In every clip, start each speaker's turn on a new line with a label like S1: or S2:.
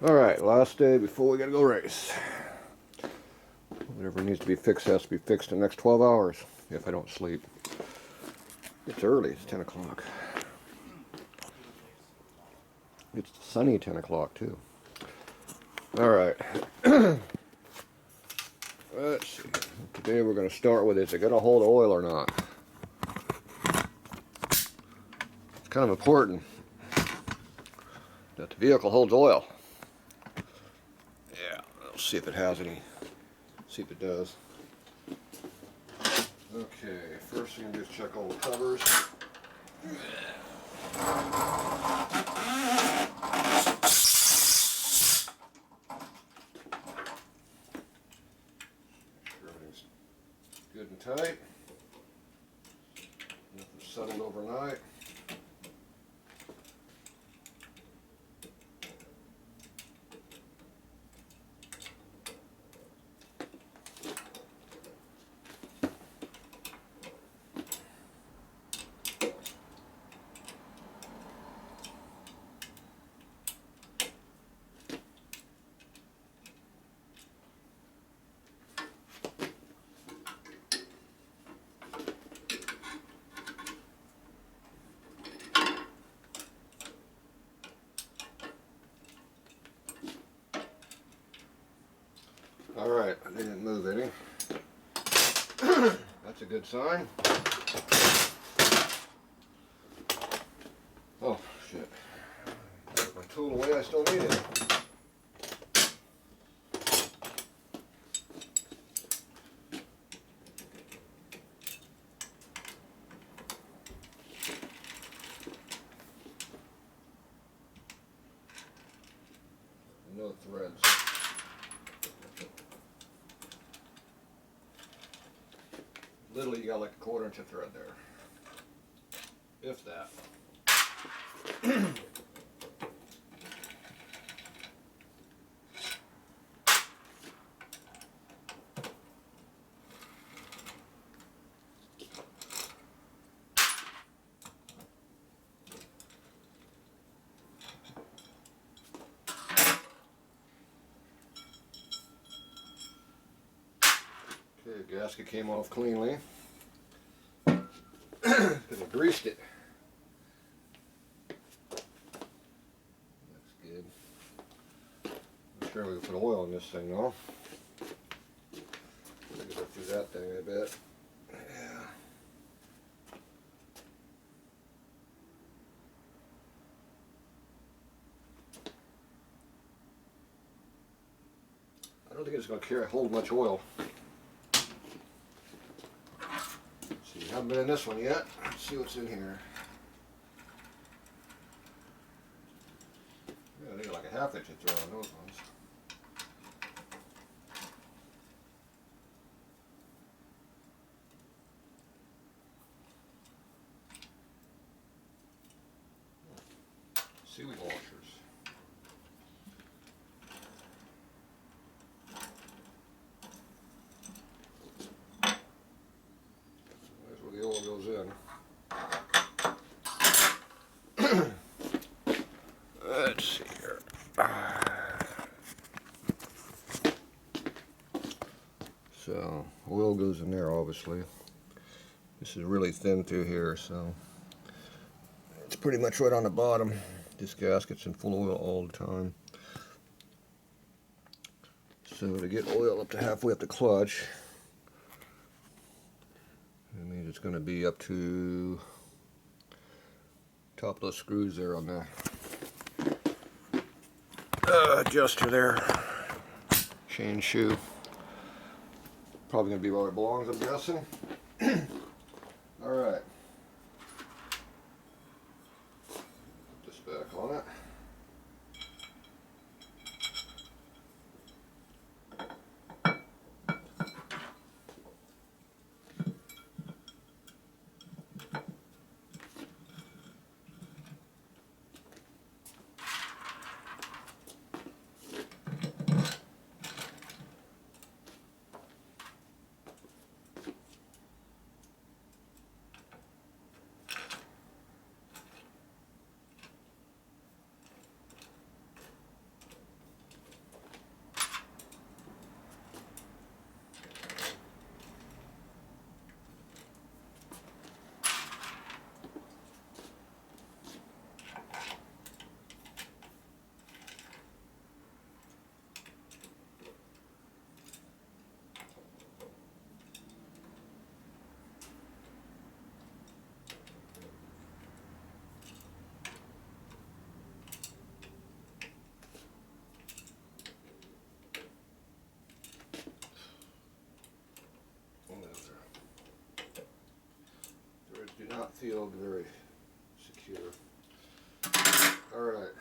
S1: Alright, last day before we gotta go race. Whatever needs to be fixed has to be fixed in the next 12 hours if I don't sleep. It's early, it's 10 o'clock. It's sunny 10 o'clock too. Alright. Let's see. Today we're going to start with, is it going to hold oil or not? It's kind of important that the vehicle holds oil. Yeah, let's see if it has any. See if it does. Okay, first thing to do is check all the covers. Good and tight. Nothing settled overnight. Alright, I didn't move any. That's a good sign. Oh, shit. I took my tool away, I still need it. No threads. Literally, you got like a 1/4 inch of thread there, if that. Okay, the gasket came off cleanly. Because I greased it. That's good. I'm sure we can put oil in this thing though. Let me go through that thing a bit. Yeah. I don't think it's going to hold much oil. I haven't been in this one yet. Let's see what's in here. Yeah, they got like a 1/2 inch of thread on those ones. Seaweed washers. The oil goes in. Let's see here. So, oil goes in there obviously. This is really thin through here, so it's pretty much right on the bottom. This gasket's in full oil all the time. So to get oil up to halfway up the clutch, that means it's going to be up to top of those screws there on the adjuster there. Chain shoe. Probably going to be where it belongs, I'm guessing. Alright. Put this back on it. feel very secure. Alright.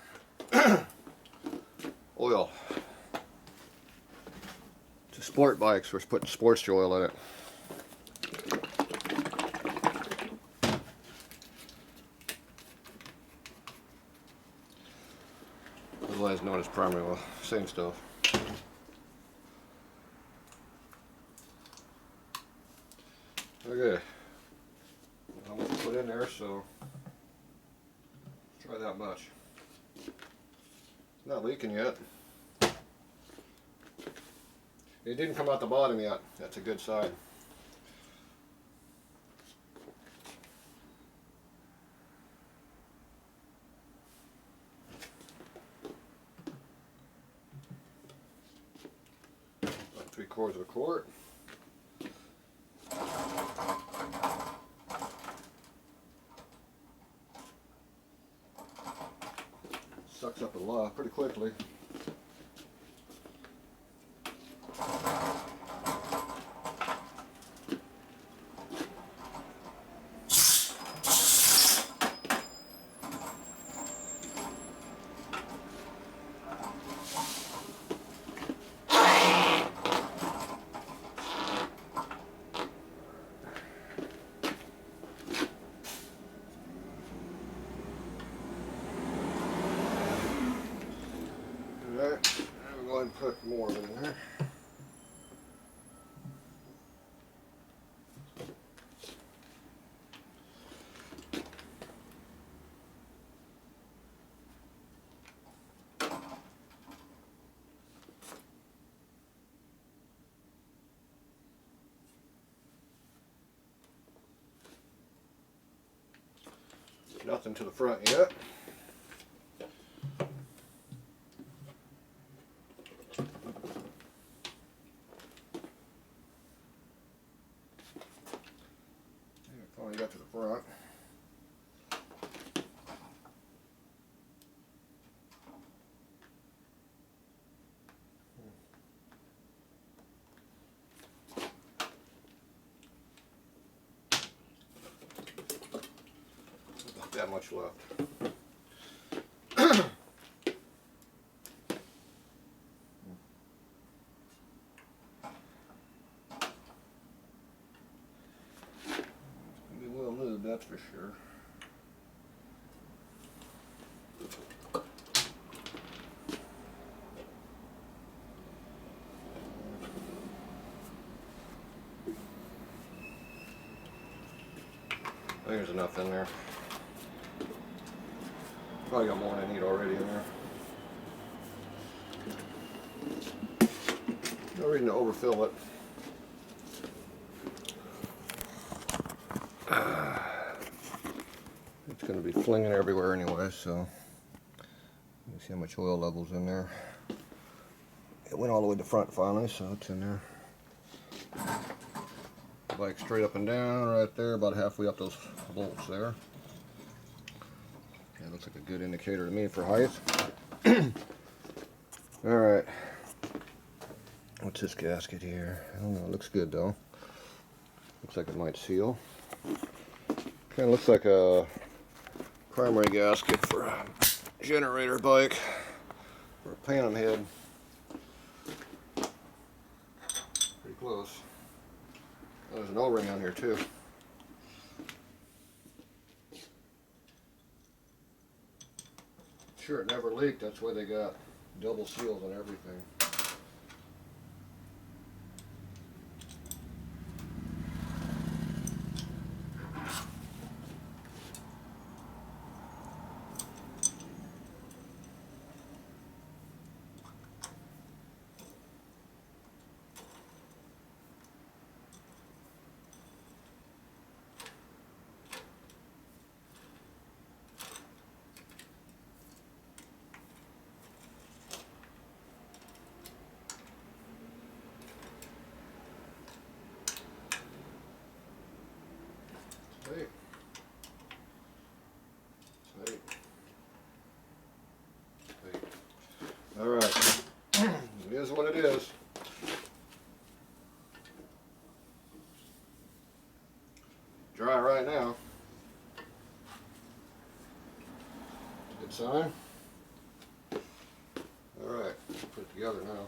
S1: Oil. To sport bikes, we're putting sports oil in it. Otherwise known as primary oil. Same stuff. Okay. I'm going to put in there, so try that much. Not leaking yet. It didn't come out the bottom yet. That's a good sign. About 3/4 of a quart. Sucks up a lot pretty quickly. Alright, I'm going to put more in there. Nothing to the front yet. Finally got to the front. Not that much left. Well lubed, that's for sure. I think there's enough in there. Probably got more than I need already in there. No reason to overfill it. It's going to be flinging everywhere anyway, so you see how much oil levels in there. It went all the way to the front finally, so it's in there. Like straight up and down right there, about halfway up those bolts there. Yeah, looks like a good indicator to me for height. Alright. What's this gasket here? I don't know, it looks good though. Looks like it might seal. Kind of looks like a primary gasket for a generator bike or a Phantom head. Pretty close. Oh, there's an O-ring on here too. Sure, it never leaked. That's why they got double seals and everything. Tight. Tight. Tight. Alright. It is what it is. Dry right now. good sign. Alright, put it together now.